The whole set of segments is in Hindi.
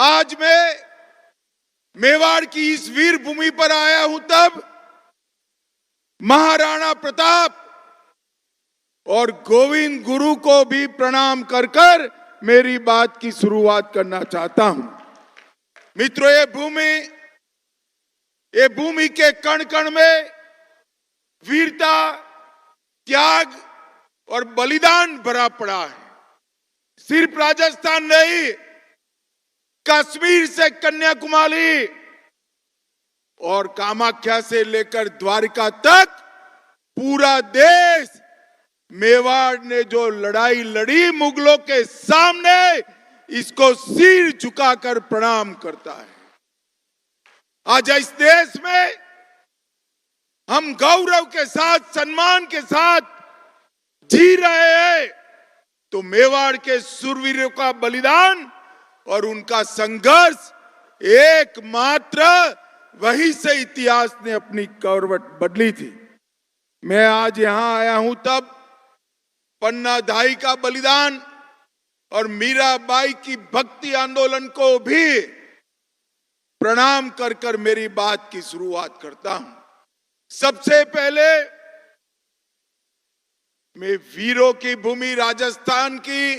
आज मैं मेवाड़ की इस वीर भूमि पर आया हूं तब महाराणा प्रताप और गोविंद गुरु को भी प्रणाम कर कर मेरी बात की शुरुआत करना चाहता हूं। मित्रों, ये भूमि के कण कण में वीरता, त्याग और बलिदान भरा पड़ा है। सिर्फ राजस्थान नहीं, कश्मीर से कन्याकुमारी और कामाख्या से लेकर द्वारिका तक पूरा देश मेवाड़ ने जो लड़ाई लड़ी मुगलों के सामने, इसको सिर झुकाकर प्रणाम करता है। आज इस देश में हम गौरव के साथ, सम्मान के साथ जी रहे हैं, तो मेवाड़ के शूरवीरों का बलिदान और उनका संघर्ष एकमात्र वही से इतिहास ने अपनी करवट बदली थी। मैं आज यहां आया हूं तब पन्ना दाई का बलिदान और मीराबाई की भक्ति आंदोलन को भी प्रणाम कर कर मेरी बात की शुरुआत करता हूं। सबसे पहले मैं वीरों की भूमि राजस्थान की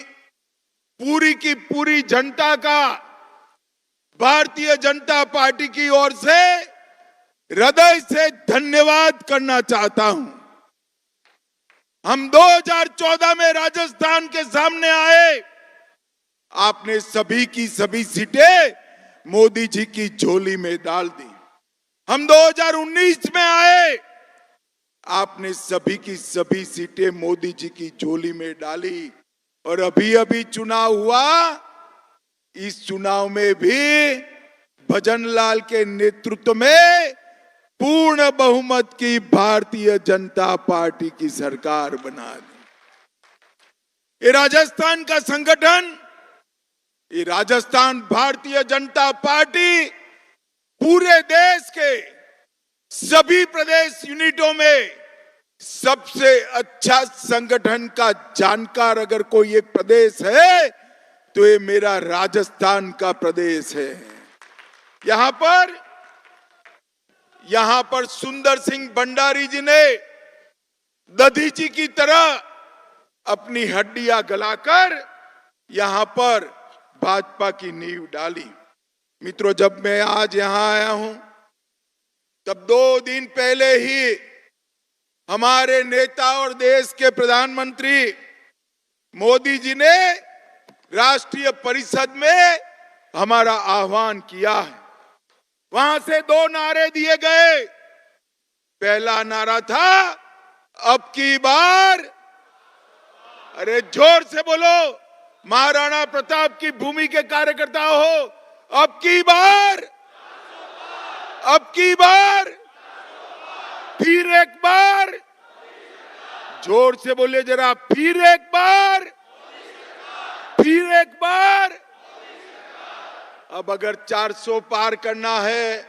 पूरी जनता का, भारतीय जनता पार्टी की ओर से हृदय से धन्यवाद करना चाहता हूं। हम 2014 में राजस्थान के सामने आए, आपने सभी की सभी सीटें मोदी जी की झोली में डाल दी। हम 2019 में आए, आपने सभी की सभी सीटें मोदी जी की झोली में डाली और अभी चुनाव हुआ। इस चुनाव में भी भजनलाल के नेतृत्व में पूर्ण बहुमत की भारतीय जनता पार्टी की सरकार बना दी। ये राजस्थान का संगठन, ये राजस्थान भारतीय जनता पार्टी पूरे देश के सभी प्रदेश यूनिटों में सबसे अच्छा संगठन का जानकार अगर कोई एक प्रदेश है तो ये मेरा राजस्थान का प्रदेश है। यहां पर सुंदर सिंह भंडारी जी ने दधीची की तरह अपनी हड्डियां गलाकर यहां पर भाजपा की नींव डाली। मित्रों, जब मैं आज यहां आया हूं तब 2 दिन पहले ही हमारे नेता और देश के प्रधानमंत्री मोदी जी ने राष्ट्रीय परिषद में हमारा आह्वान किया है। वहां से 2 नारे दिए गए। पहला नारा था, अब की बार, अरे जोर से बोलो, महाराणा प्रताप की भूमि के कार्यकर्ता हो, अब की बार, फिर एक बार, जोर से बोलिए जरा, फिर एक बार। अब अगर 400 पार करना है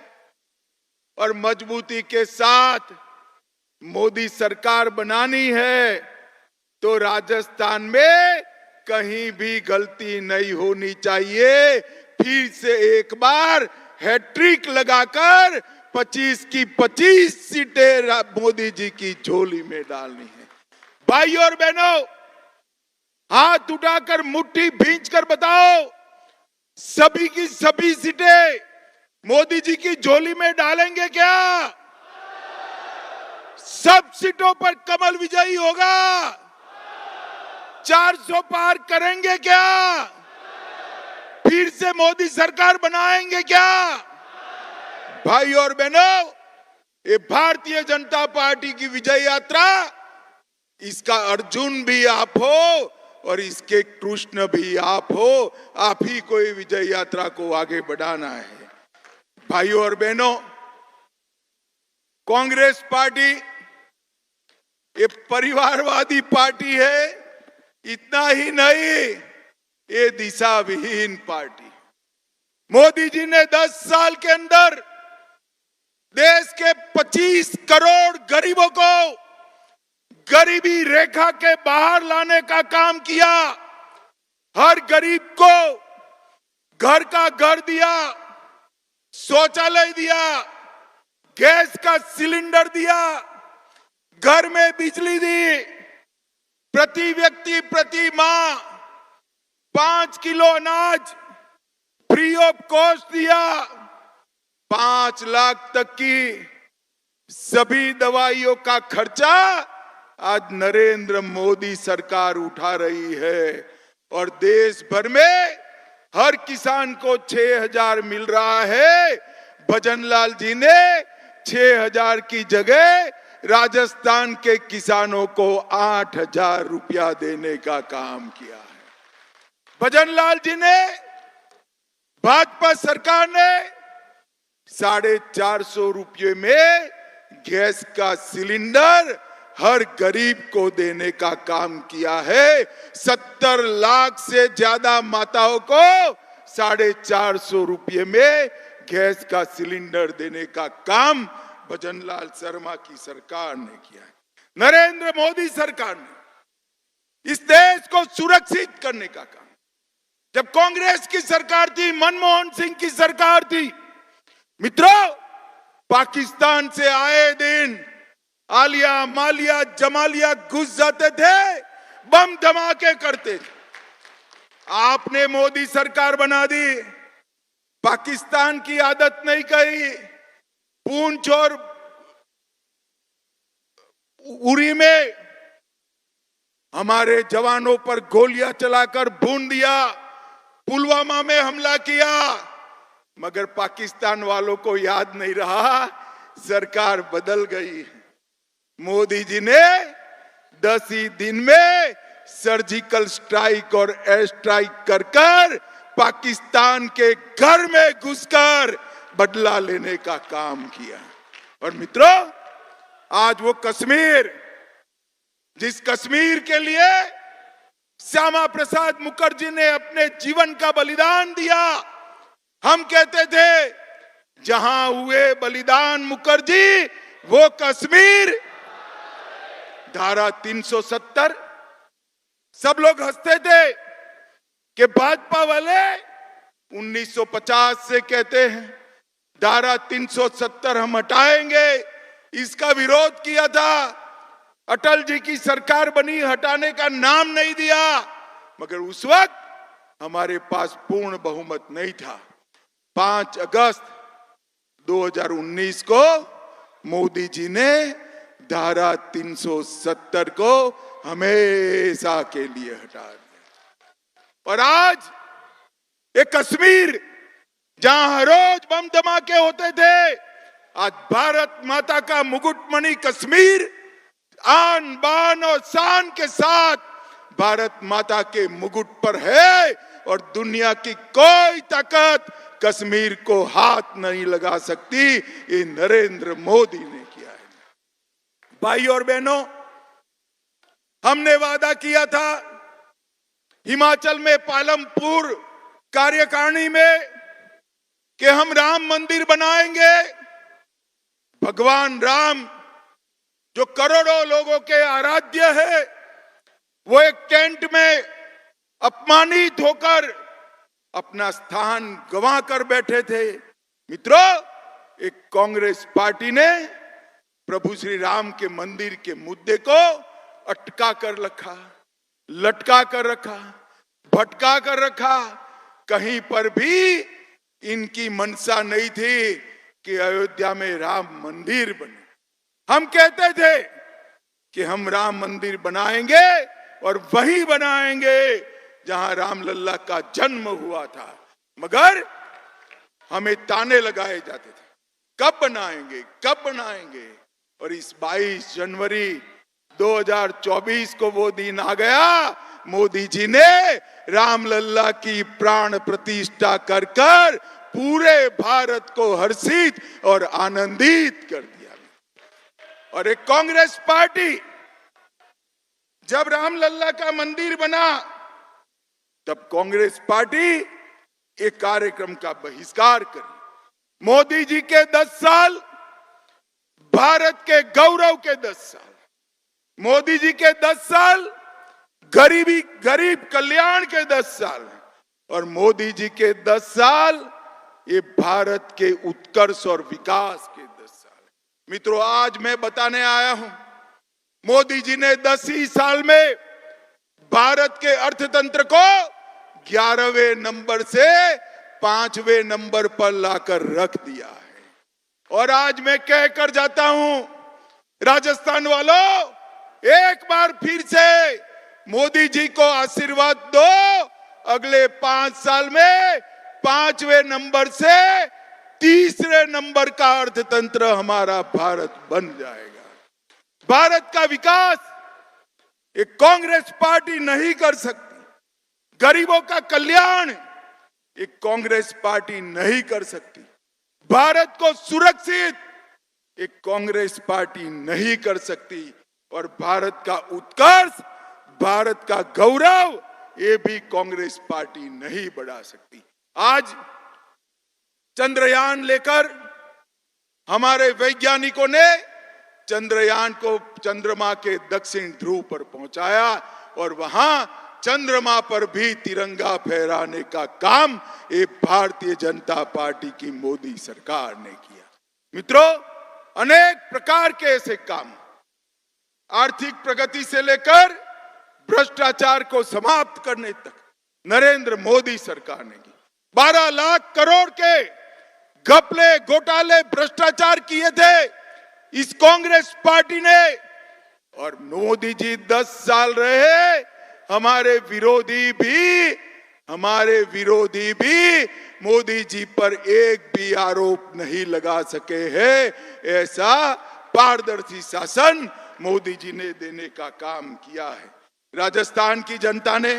और मजबूती के साथ मोदी सरकार बनानी है तो राजस्थान में कहीं भी गलती नहीं होनी चाहिए। फिर से एक बार हैट्रिक लगाकर 25 की 25 सीटें मोदी जी की झोली में डालनी है। भाइयों और बहनों, हाथ उठाकर मुट्ठी भींचकर बताओ, सभी की सभी सीटें मोदी जी की झोली में डालेंगे क्या? सब सीटों पर कमल विजयी होगा? 400 पार करेंगे क्या? फिर से मोदी सरकार बनाएंगे क्या? भाइयों और बहनों, ये भारतीय जनता पार्टी की विजय यात्रा, इसका अर्जुन भी आप हो और इसके कृष्ण भी आप हो। आप ही को ये विजय यात्रा को आगे बढ़ाना है। भाइयों और बहनों, कांग्रेस पार्टी ये परिवारवादी पार्टी है। इतना ही नहीं, ये दिशा विहीन पार्टी। मोदी जी ने 10 साल के अंदर देश के 25 करोड़ गरीबों को गरीबी रेखा के बाहर लाने का काम किया। हर गरीब को घर का घर दिया, शौचालय दिया, गैस का सिलेंडर दिया, घर में बिजली दी, प्रति व्यक्ति प्रति माह 5 किलो अनाज फ्री ऑफ कॉस्ट दिया, 5 लाख तक की सभी दवाइयों का खर्चा आज नरेंद्र मोदी सरकार उठा रही है और देश भर में हर किसान को 6,000 मिल रहा है। भजनलाल जी ने 6,000 की जगह राजस्थान के किसानों को 8,000 रुपया देने का काम किया है। भजनलाल जी ने, भाजपा सरकार ने 450 रुपये में गैस का सिलेंडर हर गरीब को देने का काम किया है। 70 लाख से ज्यादा माताओं को 450 रुपये में गैस का सिलेंडर देने का काम भजनलाल शर्मा की सरकार ने किया है। नरेंद्र मोदी सरकार ने इस देश को सुरक्षित करने का काम, जब कांग्रेस की सरकार थी, मनमोहन सिंह की सरकार थी, मित्रों, पाकिस्तान से आए दिन आलिया मालिया जमालिया घुस जाते थे, बम धमाके करते थे। आपने मोदी सरकार बना दी, पाकिस्तान की आदत नहीं कही। पूंछ और उरी में हमारे जवानों पर गोलियां चलाकर भून दिया, पुलवामा में हमला किया, मगर पाकिस्तान वालों को याद नहीं रहा, सरकार बदल गई। मोदी जी ने 10 ही दिन में सर्जिकल स्ट्राइक और एयर स्ट्राइक कर कर पाकिस्तान के घर में घुसकर बदला लेने का काम किया। और मित्रों, आज वो कश्मीर, जिस कश्मीर के लिए श्यामा प्रसाद मुखर्जी ने अपने जीवन का बलिदान दिया, हम कहते थे जहां हुए बलिदान मुखर्जी वो कश्मीर, धारा 370। सब लोग हंसते थे कि भाजपा वाले 1950 से कहते हैं धारा 370 हम हटाएंगे, इसका विरोध किया था। अटल जी की सरकार बनी, हटाने का नाम नहीं दिया, मगर उस वक्त हमारे पास पूर्ण बहुमत नहीं था। 5 अगस्त 2019 को मोदी जी ने धारा 370 को हमेशा के लिए हटा दिया। और आज एक कश्मीर जहां हर रोज बम धमाके होते थे, आज भारत माता का मुकुटमणि कश्मीर आन बान और शान के साथ भारत माता के मुकुट पर है और दुनिया की कोई ताकत कश्मीर को हाथ नहीं लगा सकती। ये नरेंद्र मोदी ने किया है। भाई और बहनों, हमने वादा किया था हिमाचल में पालमपुर कार्यकारिणी में कि हम राम मंदिर बनाएंगे। भगवान राम जो करोड़ों लोगों के आराध्य है, वो एक टेंट में अपमानित होकर अपना स्थान गंवा कर बैठे थे। मित्रों, एक कांग्रेस पार्टी ने प्रभु श्री राम के मंदिर के मुद्दे को अटका कर रखा, लटका कर रखा, भटका कर रखा। कहीं पर भी इनकी मंशा नहीं थी कि अयोध्या में राम मंदिर बने। हम कहते थे कि हम राम मंदिर बनाएंगे और वही बनाएंगे जहां रामलल्ला का जन्म हुआ था, मगर हमें ताने लगाए जाते थे, कब बनाएंगे, कब बनाएंगे। और इस 22 जनवरी 2024 को वो दिन आ गया, मोदी जी ने रामलल्ला की प्राण प्रतिष्ठा कर कर पूरे भारत को हर्षित और आनंदित कर दिया। और एक कांग्रेस पार्टी जब रामलल्ला का मंदिर बना, तब कांग्रेस पार्टी एक कार्यक्रम का बहिष्कार करी। मोदी जी के 10 साल, भारत के गौरव के 10 साल, मोदी जी के 10 साल, गरीब कल्याण के 10 साल, और मोदी जी के 10 साल ये भारत के उत्कर्ष और विकास के 10 साल। मित्रों, आज मैं बताने आया हूं, मोदी जी ने 10 ही साल में भारत के अर्थतंत्र को 11वें नंबर से 5वें नंबर पर लाकर रख दिया है। और आज मैं कहकर जाता हूं, राजस्थान वालों, एक बार फिर से मोदी जी को आशीर्वाद दो। अगले 5 साल में 5वें नंबर से 3रे नंबर का अर्थतंत्र हमारा भारत बन जाएगा। भारत का विकास एक कांग्रेस पार्टी नहीं कर सकती। गरीबों का कल्याण एक कांग्रेस पार्टी नहीं कर सकती। भारत को सुरक्षित एक कांग्रेस पार्टी नहीं कर सकती। और भारत का उत्कर्ष, भारत का गौरव, ये भी कांग्रेस पार्टी नहीं बढ़ा सकती। आज चंद्रयान लेकर हमारे वैज्ञानिकों ने चंद्रयान को चंद्रमा के दक्षिण ध्रुव पर पहुंचाया और वहां चंद्रमा पर भी तिरंगा फहराने का काम ये भारतीय जनता पार्टी की मोदी सरकार ने किया। मित्रों, अनेक प्रकार के ऐसे काम, आर्थिक प्रगति से लेकर भ्रष्टाचार को समाप्त करने तक नरेंद्र मोदी सरकार ने की। 12 लाख करोड़ के घपले, घोटाले, भ्रष्टाचार किए थे इस कांग्रेस पार्टी ने। और मोदी जी 10 साल रहे, हमारे विरोधी भी मोदी जी पर एक भी आरोप नहीं लगा सके हैं। ऐसा पारदर्शी शासन मोदी जी ने देने का काम किया है। राजस्थान की जनता ने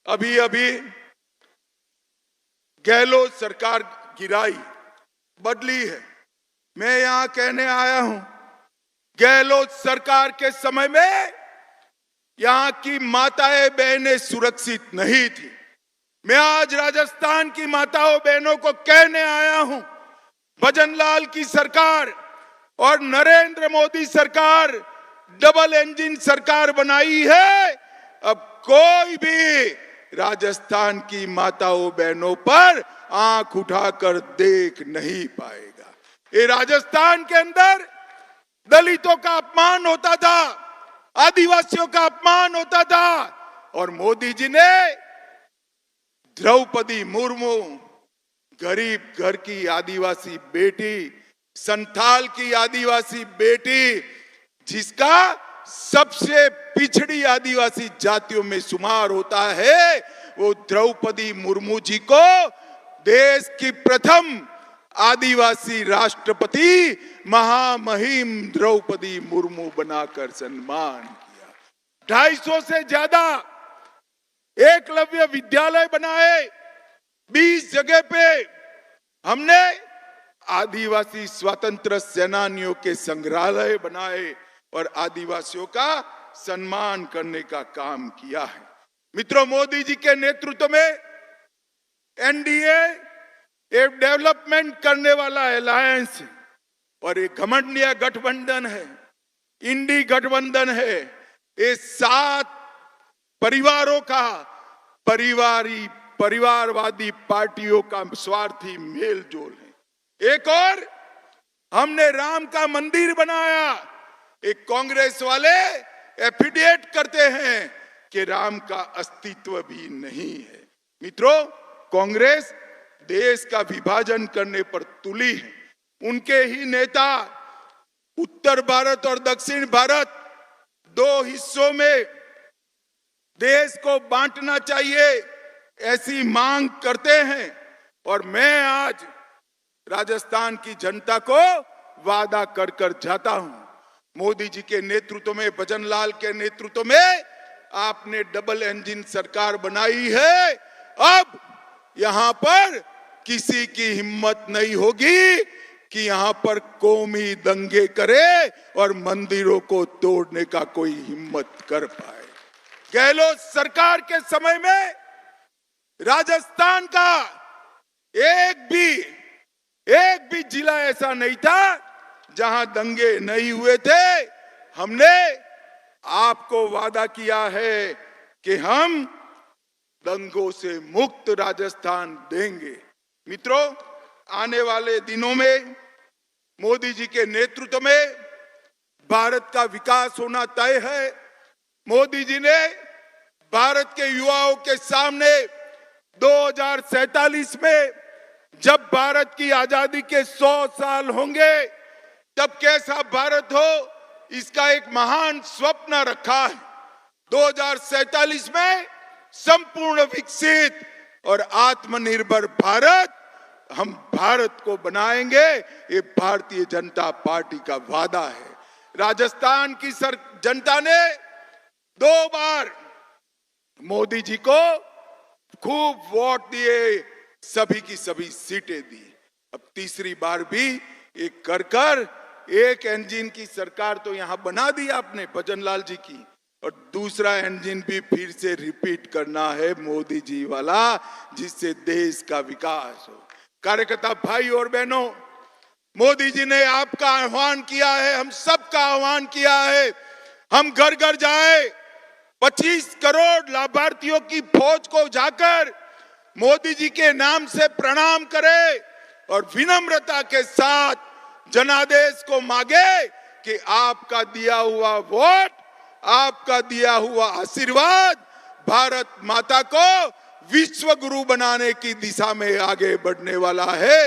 अभी अभी गहलोत सरकार गिराई, बदली है। मैं यहां कहने आया हूं, गहलोत सरकार के समय में यहां की माताएं बहनें सुरक्षित नहीं थी। मैं आज राजस्थान की माताओं बहनों को कहने आया हूं, भजनलाल की सरकार और नरेंद्र मोदी सरकार डबल इंजन सरकार बनाई है। अब कोई भी राजस्थान की माताओं बहनों पर आंख उठाकर देख नहीं पाएगा। ये राजस्थान के अंदर दलितों का अपमान होता था, आदिवासियों का अपमान होता था, और मोदी जी ने द्रौपदी मुर्मू, गरीब घर की आदिवासी बेटी, संथाल की आदिवासी बेटी, जिसका सबसे पिछड़ी आदिवासी जातियों में शुमार होता है, वो द्रौपदी मुर्मू जी को देश की प्रथम आदिवासी राष्ट्रपति महामहिम द्रौपदी मुर्मू बनाकर सम्मान किया। 250 से ज्यादा एकलव्य विद्यालय बनाए, 20 जगह पे हमने आदिवासी स्वतंत्र सेनानियों के संग्रहालय बनाए और आदिवासियों का सम्मान करने का काम किया है। मित्रों, मोदी जी के नेतृत्व में एनडीए एक डेवलपमेंट करने वाला अलायंस है और एक घमंडिया गठबंधन है, इंडी गठबंधन है। ये 7 परिवारों का परिवारवादी पार्टियों का स्वार्थी मेल जोल है। एक और हमने राम का मंदिर बनाया। एक कांग्रेस वाले एफिडेविट करते हैं कि राम का अस्तित्व भी नहीं है। मित्रों, कांग्रेस देश का विभाजन करने पर तुली है। उनके ही नेता उत्तर भारत और दक्षिण भारत 2 हिस्सों में देश को बांटना चाहिए, ऐसी मांग करते हैं। और मैं आज राजस्थान की जनता को वादा कर कर जाता हूं, मोदी जी के नेतृत्व में, भजनलाल के नेतृत्व में आपने डबल इंजन सरकार बनाई है। अब यहां पर किसी की हिम्मत नहीं होगी कि यहां पर कौमी दंगे करे और मंदिरों को तोड़ने का कोई हिम्मत कर पाए। गहलोत सरकार के समय में राजस्थान का एक भी जिला ऐसा नहीं था जहां दंगे नहीं हुए थे। हमने आपको वादा किया है कि हम दंगों से मुक्त राजस्थान देंगे। मित्रों, आने वाले दिनों में मोदी जी के नेतृत्व में भारत का विकास होना तय है। मोदी जी ने भारत के युवाओं के सामने 2047 में जब भारत की आजादी के 100 साल होंगे तब कैसा भारत हो, इसका एक महान स्वप्न रखा है। 2047 में संपूर्ण विकसित और आत्मनिर्भर भारत, हम भारत को बनाएंगे, ये भारतीय जनता पार्टी का वादा है। राजस्थान की जनता ने 2 बार मोदी जी को खूब वोट दिए, सभी की सभी सीटें दी। अब तीसरी बार भी एक कर एक इंजन की सरकार तो यहां बना दी आपने भजनलाल जी की, और दूसरा इंजन भी फिर से रिपीट करना है मोदी जी वाला, जिससे देश का विकास हो। कार्यकर्ता भाई और बहनों, मोदी जी ने आपका आह्वान किया है, हम सबका आह्वान किया है, हम घर घर जाए, 25 करोड़ लाभार्थियों की फौज को जाकर मोदी जी के नाम से प्रणाम करें और विनम्रता के साथ जनादेश को मांगे कि आपका दिया हुआ वोट, आपका दिया हुआ आशीर्वाद भारत माता को विश्व गुरु बनाने की दिशा में आगे बढ़ने वाला है।